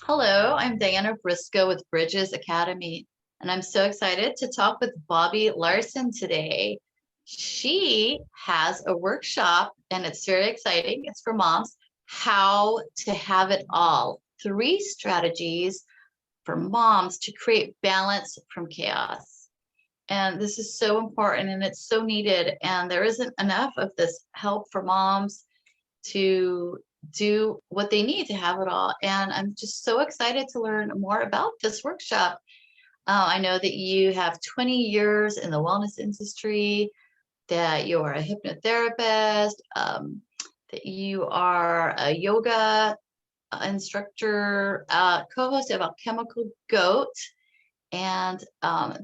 Hello, I'm Diana Briscoe with Bridges.Academy, and I'm so excited to talk with Bobbie Larson today. She has a workshop, and it's very exciting. It's for moms, how to have it all. 3 strategies for moms to create balance from chaos. And this is so important and it's so needed. And there isn't enough of this help for moms to do what they need to have it all. And I'm just so excited to learn more about this workshop. I know that you have 20 years in the wellness industry, that you are a hypnotherapist, that you are a yoga instructor, co-host of Alchemical Goat, and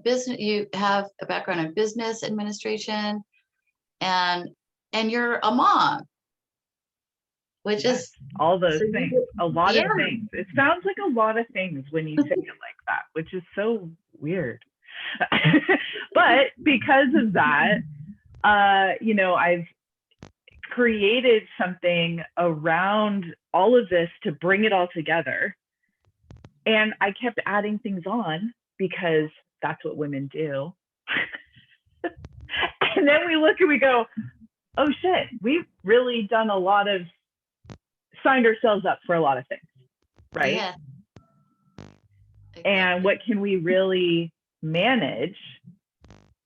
business. You have a background in business administration, and you're a mom, which Yes, is all those so things, a lot yeah. of things. It sounds like a lot of things when you say it like that, which is so weird. But because of that, I've created something around all of this to bring it all together. And I kept adding things on because that's what women do. And then we look and we go, oh shit, we've really done a lot of, signed ourselves up for a lot of things, right? Yeah, exactly. And what can we really manage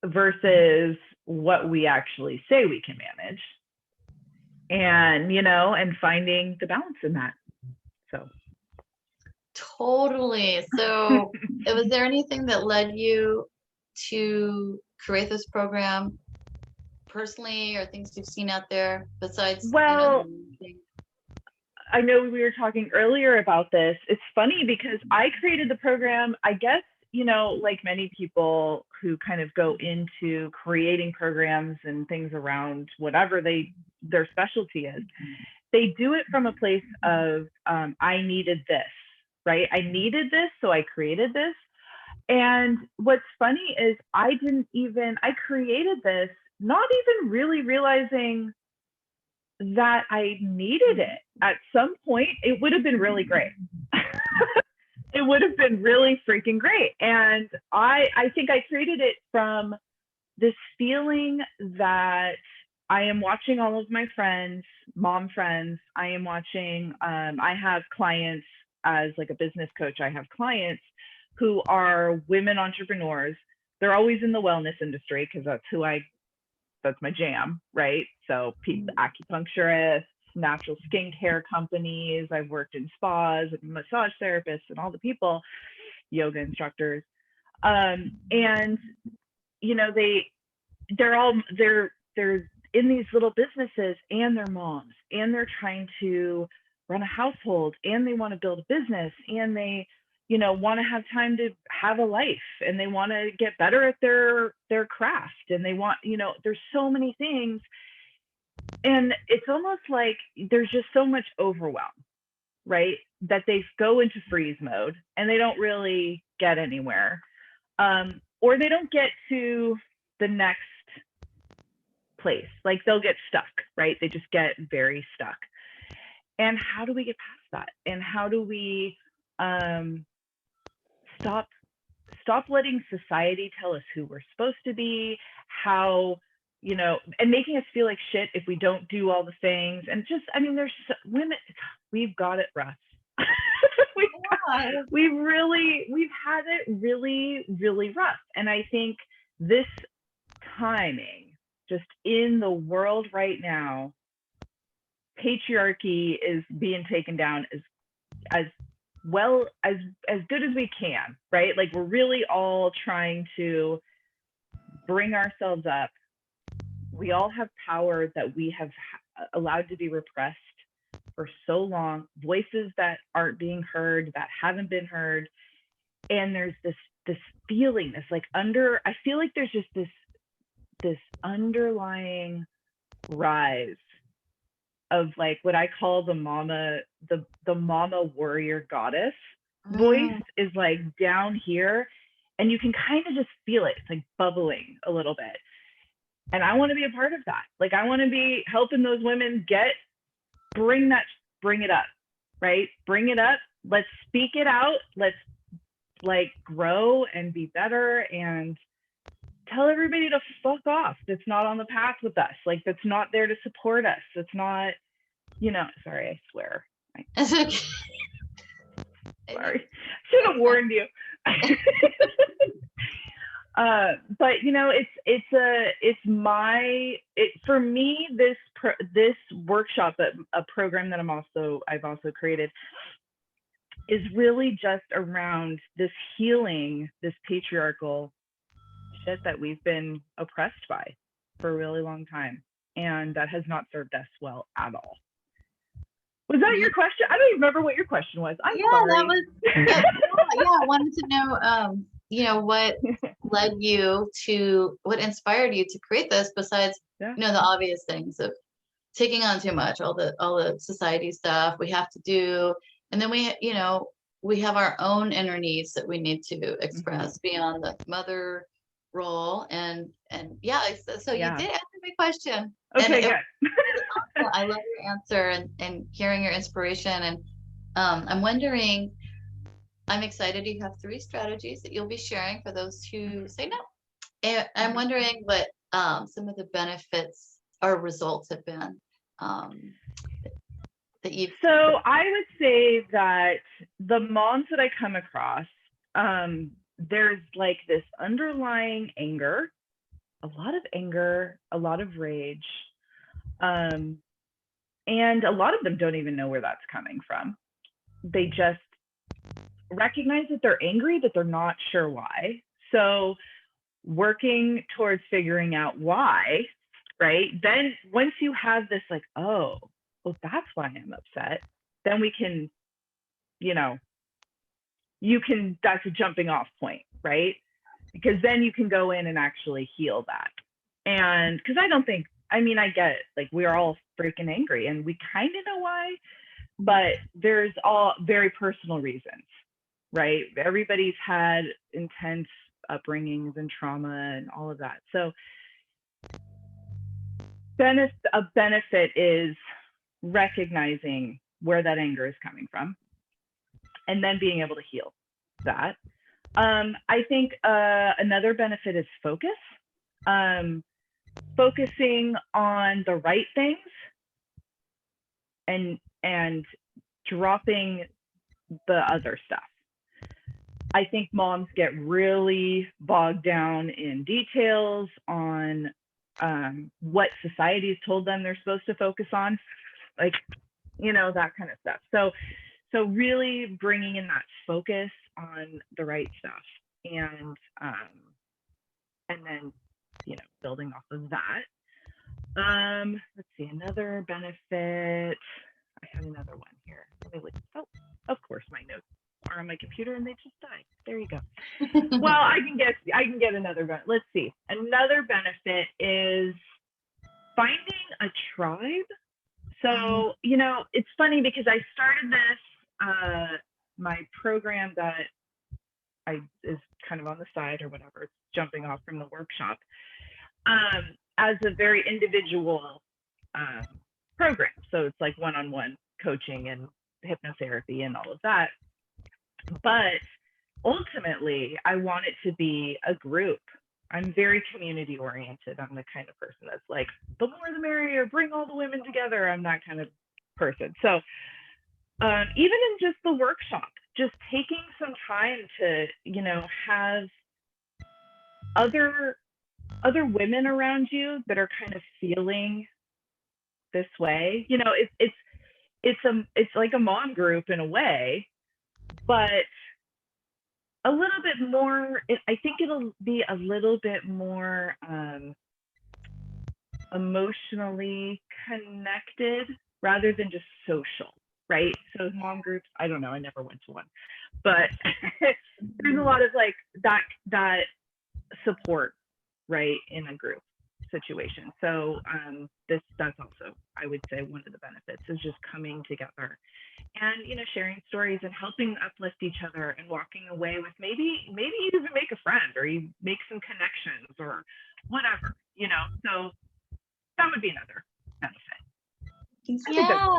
versus what we actually say we can manage, and and finding the balance in that. So Totally. So, was there anything that led you to create this program personally, or things you've seen out there besides, well, the I know we were talking earlier about this. It's funny because I created the program, I guess, like many people who kind of go into creating programs and things around whatever their specialty is, they do it from a place of, I needed this, right? I needed this, so I created this. And what's funny is I created this not even really realizing that I needed it. At some point, it would have been really great. It would have been really freaking great. And I think I created it from this feeling that I am watching all of my friends, mom friends. I am watching, I have clients as like a business coach. I have clients who are women entrepreneurs. They're always in the wellness industry because that's my jam, right? So acupuncturists, natural skincare companies. I've worked in spas and massage therapists and all the people, yoga instructors. And they're in these little businesses, and they're moms, and they're trying to run a household, and they want to build a business, and they want to have time to have a life, and they want to get better at their craft, and they want, there's so many things. And it's almost like there's just so much overwhelm, right? That they go into freeze mode and they don't really get anywhere. Or they don't get to the next place. Like they'll get stuck, right? They just get very stuck. And how do we get past that? And how do we stop letting society tell us who we're supposed to be, how, and making us feel like shit if we don't do all the things. And just, there's women, we've got it rough. We've had it really, really rough. And I think this timing, just in the world right now, patriarchy is being taken down as well as good as we can, right? Like we're really all trying to bring ourselves up. We all have power that we have allowed to be repressed for so long, voices that aren't being heard, that haven't been heard. And there's this feeling, I feel like there's just this underlying rise of like what I call the mama warrior goddess voice is like down here, and you can kind of just feel it. It's like bubbling a little bit. And I want to be a part of that. Like I want to be helping those women bring it up, right? Bring it up let's speak it out. Let's like grow and be better and tell everybody to fuck off. That's not on the path with us. Like, that's not there to support us. That's not, you know, sorry, I swear. It's okay. Sorry. Should have warned you. But you know, for me, this workshop, a program that I've also created, is really just around this healing, this patriarchal shit that we've been oppressed by for a really long time, and that has not served us well at all. Was that your question? I don't even remember what your question was. I'm sorry. That was, yeah, I wanted to know, you know, what led you to, what inspired you to create this besides, you know, the obvious things of taking on too much, all the society stuff we have to do. And then we, you know, we have our own inner needs that we need to express beyond the mother role. And yeah, so you did answer my question. Okay, good. Awesome. I love your answer and hearing your inspiration. And I'm wondering, I'm excited you have 3 strategies that you'll be sharing for those who say no. And I'm wondering what some of the benefits or results have been that you've. So I would say that the moms that I come across, there's like this underlying anger, a lot of rage, and a lot of them don't even know where that's coming from. They just recognize that they're angry, that they're not sure why. So working towards figuring out why, right? Then once you have this, like, oh, well, that's why I'm upset, then we can, you know, that's a jumping off point, right? Because then you can go in and actually heal that. And because I get it, like, we're all freaking angry and we kind of know why, but there's all very personal reasons, right? Everybody's had intense upbringings and trauma and all of that. So a benefit is recognizing where that anger is coming from and then being able to heal that. I think another benefit is focus. Focusing on the right things and dropping the other stuff. I think moms get really bogged down in details on what society's told them they're supposed to focus on, like, you know, that kind of stuff. So really bringing in that focus on the right stuff, and then, you know, building off of that. Let's see, another benefit. I have another one here. Oh, of course, my notes are on my computer and they just died. There you go. Well, I can get another benefit. Let's see. Another benefit is finding a tribe. So, you know, it's funny because I started this, my program that is kind of on the side or whatever, it's jumping off from the workshop, as a very individual program. So it's like one-on-one coaching and hypnotherapy and all of that. But ultimately, I want it to be a group. I'm very community oriented. I'm the kind of person that's like, the more the merrier, bring all the women together. I'm that kind of person. So even in just the workshop, just taking some time to, you know, have other women around you that are kind of feeling this way. You know, it's like a mom group in a way, but a little bit more, I think it'll be a little bit more emotionally connected rather than just social, right? So mom groups, I don't know, I never went to one, but there's a lot of like that support, right, in a group situation. So that's also, I would say, one of the benefits is just coming together and, you know, sharing stories and helping uplift each other and walking away with maybe you even make a friend or you make some connections or whatever, you know. So that would be another benefit. Yeah.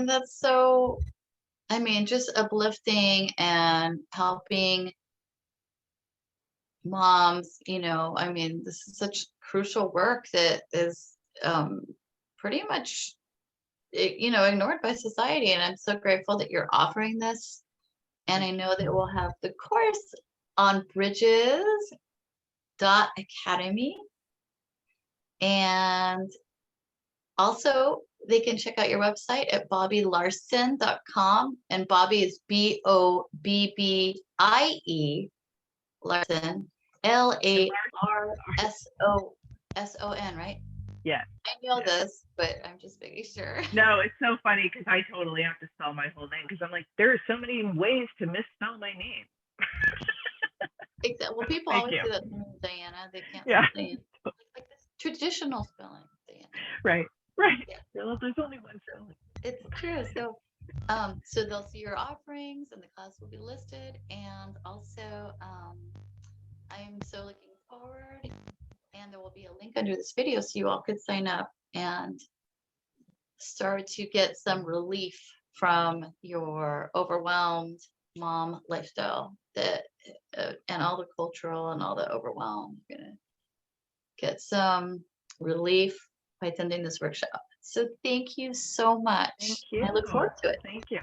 That's so I mean, just uplifting and helping moms, I mean, this is such crucial work that is pretty much, ignored by society. And I'm so grateful that you're offering this. And I know that we'll have the course on Bridges.Academy. And also, they can check out your website at bobbielarson.com. And Bobbie is Bobbie Larson, Larson, right? Yeah. I know this, but I'm just making sure. No, it's so funny because I totally have to spell my whole name because I'm like, there are so many ways to misspell my name. Exactly. Well, people always do that to me, Diana. They can't say Diana. Like this traditional spelling, Diana. Right. Yeah. There's only one spelling. It's true. So they'll see your offerings and the class will be listed. And also, I am so looking forward, and there will be a link under this video so you all could sign up and start to get some relief from your overwhelmed mom lifestyle and all the cultural and all the overwhelm. You're gonna get some relief by attending this workshop. So thank you so much. Thank you. I look forward to it. Thank you.